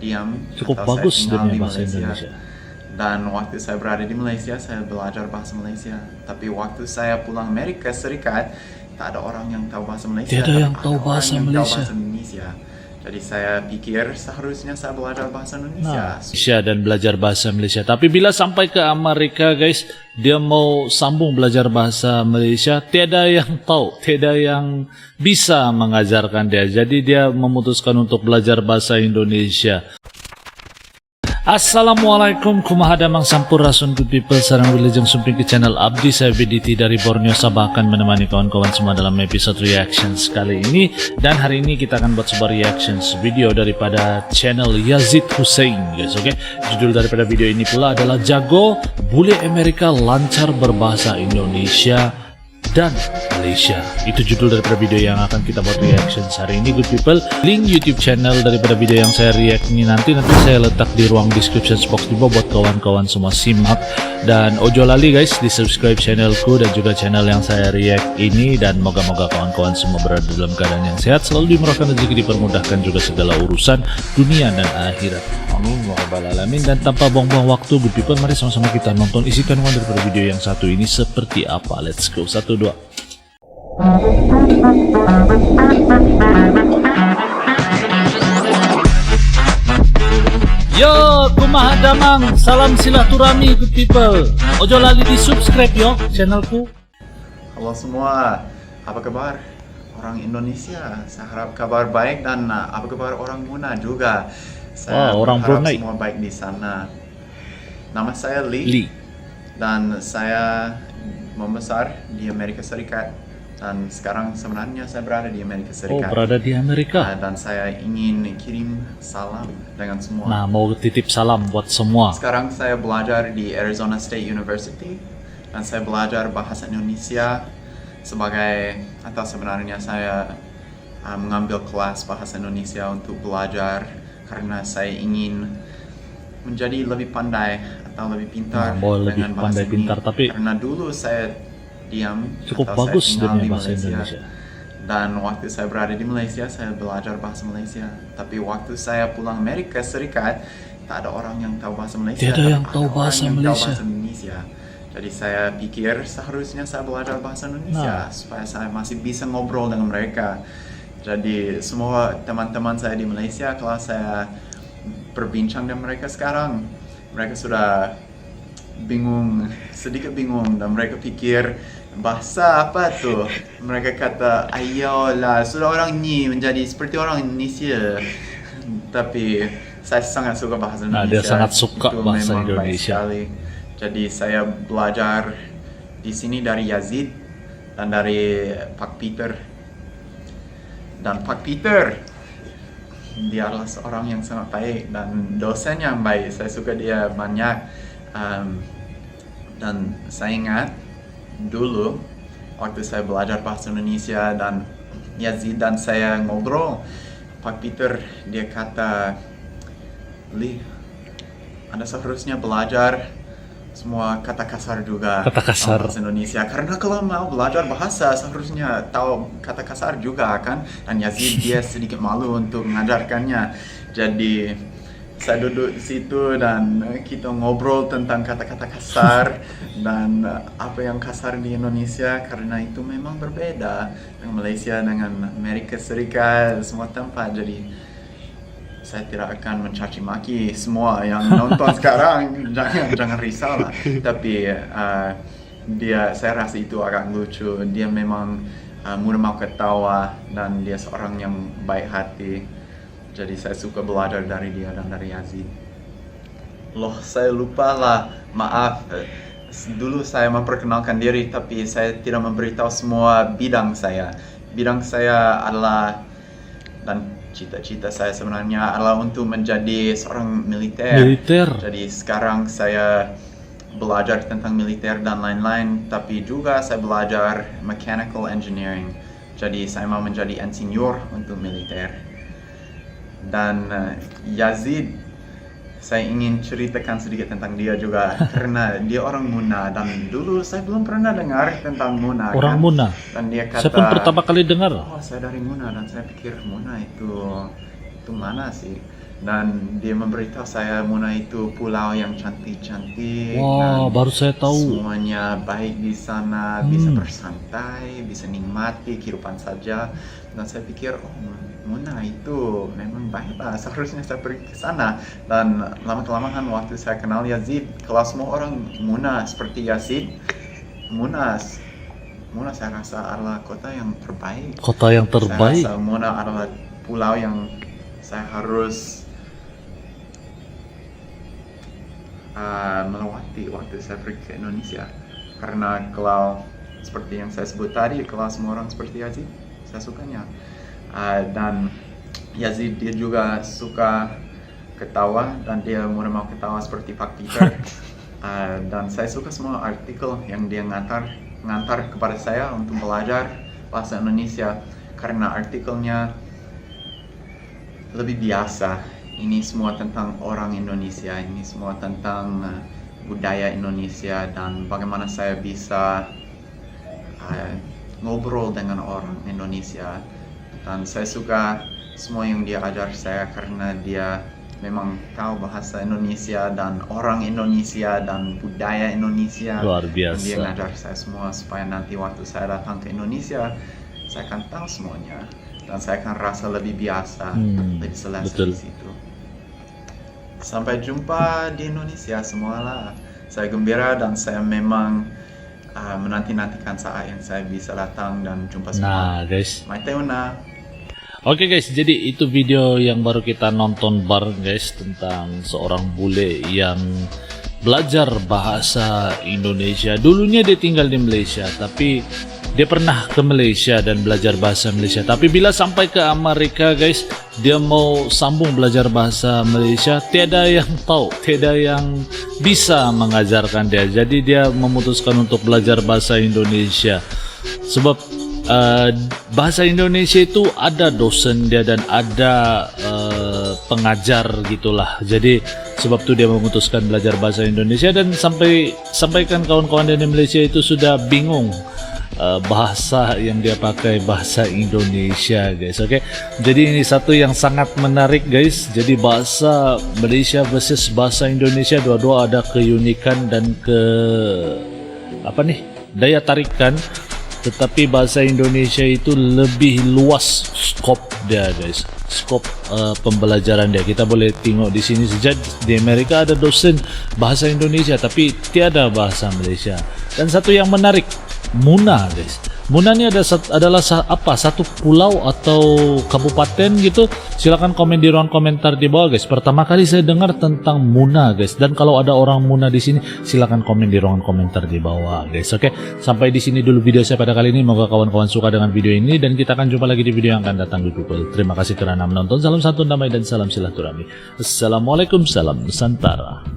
diam Cukup atau bagus saya tinggal dia di bahasa Malaysia. Indonesia. Dan waktu saya berada di Malaysia, saya belajar bahasa Malaysia. Tapi waktu saya pulang Amerika Serikat, tak ada orang yang tahu bahasa Malaysia. Tiada yang tahu ada bahasa orang yang Malaysia. tahu bahasa Indonesia. Jadi saya pikir seharusnya saya belajar bahasa Indonesia. Malaysia dan belajar bahasa Malaysia. Tapi bila sampai ke Amerika guys, dia mau sambung belajar bahasa Malaysia, tiada yang tahu, tiada yang bisa mengajarkan dia. Jadi dia memutuskan untuk belajar bahasa Indonesia. Assalamualaikum, kumaha damang sampurasun good people, sarang wilujeng sumping ke channel Abdi. Saya BDT dari Borneo Sabah akan menemani kawan-kawan semua dalam episode reactions kali ini. Dan hari ini kita akan buat sebuah reactions video daripada channel Yazid Hussein guys, oke. Judul daripada video ini pula adalah Jago Bule Amerika Lancar Berbahasa Indonesia dan Malaysia. Itu judul daripada video yang akan kita buat reaction hari ini good people. Link YouTube channel daripada video yang saya react ini nanti saya letak di ruang description box di bawah buat kawan-kawan semua simak. Dan ojo lali guys di subscribe channelku dan juga channel yang saya react ini. Dan moga-moga kawan-kawan semua berada dalam keadaan yang sehat, selalu dimurahkan rezeki, dipermudahkan juga segala urusan dunia dan akhirat. Amin ya rabbal alamin. Dan tanpa buang-buang waktu good people, mari sama-sama kita nonton isi kandungan daripada video yang satu ini seperti apa. Let's go. 1, 2. Yo, kumaha damang, salam silaturahmi good people. Ojo lali di subscribe yo channelku. Halo semua, apa kabar orang Indonesia? Saya harap kabar baik dan apa kabar orang Muna juga. Saya orang harap Brunei. semua baik di sana. Nama saya Lee. Dan saya membesar di Amerika Serikat. Dan sekarang sebenarnya saya berada di Amerika Oh, Serikat. berada di Amerika. Dan saya ingin kirim salam dengan semua. Nah, mau titip salam buat semua. Sekarang saya belajar di Arizona State University dan saya belajar bahasa Indonesia sebagai, atau sebenarnya saya mengambil kelas bahasa Indonesia untuk belajar karena saya ingin menjadi lebih pandai atau lebih pintar lebih dengan bahasa pandai ini. pintar, tapi Karena dulu saya diam cukup atau bagus saya tinggal dia di bahasa Malaysia. Indonesia. Dan waktu saya berada di Malaysia, saya belajar bahasa Malaysia. Tapi waktu saya pulang Amerika Serikat, tak ada orang yang tahu bahasa Malaysia. Tiada yang tahu ada bahasa orang yang Malaysia. tahu bahasa Indonesia. Jadi saya pikir seharusnya saya belajar bahasa Indonesia supaya saya masih bisa ngobrol dengan mereka. Jadi semua teman-teman saya di Malaysia, kalau saya berbincang dengan mereka sekarang, mereka sudah bingung, sedikit bingung, dan mereka pikir bahasa apa tuh? Mereka kata, ayolah, sudah orang ni menjadi seperti orang Indonesia. Tapi saya sangat suka bahasa Indonesia. Dia sangat suka itu bahasa memang baik Indonesia. sekali. Jadi saya belajar di sini dari Yazid dan dari Pak Peter. Dan Pak Peter, dia adalah seorang yang sangat baik dan dosen yang baik. Saya suka dia banyak. Dan saya ingat dulu waktu saya belajar bahasa Indonesia dan Yazid dan saya ngobrol, Pak Peter dia kata, Lee, Anda seharusnya belajar semua kata kasar juga. Kata kasar. Bahasa Indonesia. Karena kalau mau belajar bahasa seharusnya tahu kata kasar juga kan. Dan Yazid dia sedikit malu untuk mengajarkannya. Jadi saya duduk di situ dan kita ngobrol tentang kata-kata kasar dan apa yang kasar di Indonesia, karena itu memang berbeda dengan Malaysia, dengan Amerika Serikat, semua tempat. Jadi saya tidak akan mencaci maki semua yang nonton sekarang, jangan risau lah. Tapi saya rasa itu agak lucu. Dia memang mudah mau ketawa dan dia seorang yang baik hati. Jadi saya suka belajar dari dia dan dari Yazid. Loh, saya lupa lah, maaf. Dulu saya memperkenalkan diri, tapi saya tidak memberitahu semua bidang saya. Bidang saya adalah, dan cita-cita saya sebenarnya adalah untuk menjadi seorang militer. Jadi sekarang saya belajar tentang militer dan lain-lain, tapi juga saya belajar mechanical engineering. Jadi saya mau menjadi insinyur untuk militer. Dan Yazid, saya ingin ceritakan sedikit tentang dia juga karena dia orang Muna dan dulu saya belum pernah dengar tentang Muna. Orang kan? Muna. Dan dia kata, saya pun pertama kali dengar. Oh, saya dari Muna, dan saya pikir Muna itu mana sih? dan dia memberitahu saya Muna itu pulau yang cantik-cantik. Wah, dan baru saya tahu. semuanya baik di sana, bisa bersantai, bisa nikmati kehidupan saja. Dan saya pikir, oh Muna itu memang baik lah, seharusnya saya pergi ke sana. Dan lama-kelamaan waktu saya kenal Yazid, kalau semua orang Muna seperti Yazid, Muna saya rasa adalah kota yang terbaik. Kota yang terbaik. Saya rasa Muna adalah pulau yang saya harus melewati waktu saya pergi ke Indonesia. Karena kalau seperti yang saya sebut tadi, kalau semua orang seperti Yazid, saya sukanya. Dan Yazid dia juga suka ketawa, dan dia mudah mau ketawa seperti Pak Peter. Dan saya suka semua artikel yang dia ngantar kepada saya untuk belajar bahasa Indonesia, karena artikelnya lebih biasa. Ini semua tentang orang Indonesia, ini semua tentang budaya Indonesia dan bagaimana saya bisa ngobrol dengan orang Indonesia. Dan saya suka semua yang dia ajar saya karena dia memang tahu bahasa Indonesia dan orang Indonesia dan budaya Indonesia. Luar Dan biasa. dia ngajar saya semua supaya nanti waktu saya datang ke Indonesia, saya akan tahu semuanya dan saya akan rasa lebih biasa, lebih selesa betul. di situ. Sampai jumpa di Indonesia semualah. Saya gembira dan saya memang menanti-nantikan saat yang saya bisa datang dan jumpa semua. Nah guys, Maiteuna. oke guys, jadi itu video yang baru kita nonton bareng guys, tentang seorang bule yang belajar bahasa Indonesia. Dulunya dia tinggal di Malaysia, tapi dia pernah ke Malaysia dan belajar bahasa Malaysia. Tapi bila sampai ke Amerika guys, dia mau sambung belajar bahasa Malaysia, tiada yang tahu, tiada yang bisa mengajarkan dia. Jadi dia memutuskan untuk belajar bahasa Indonesia. Sebab bahasa Indonesia itu ada dosen dia dan ada pengajar gitulah. Jadi sebab itu dia memutuskan belajar bahasa Indonesia, dan sampaikan kawan-kawan di Malaysia itu sudah bingung bahasa yang dia pakai bahasa Indonesia guys. Oke, jadi ini satu yang sangat menarik guys. Jadi bahasa Malaysia versus bahasa Indonesia, dua-dua ada keunikan dan daya tarikan. Tetapi bahasa Indonesia itu lebih luas skop dia guys, skop pembelajaran dia. Kita boleh tengok di sini saja, di Amerika ada dosen bahasa Indonesia tapi tiada bahasa Malaysia. Dan satu yang menarik, Muna guys. Muna ini adalah satu pulau atau kabupaten gitu. Silakan komen di ruang komentar di bawah guys. Pertama kali saya dengar tentang Muna guys. Dan kalau ada orang Muna di sini, silakan komen di ruang komentar di bawah guys. Oke, sampai di sini dulu video saya pada kali ini. Moga kawan-kawan suka dengan video ini, dan kita akan jumpa lagi di video yang akan datang di Google. Terima kasih kerana menonton. Salam santun, damai dan salam silaturahmi. Assalamualaikum, salam Nusantara.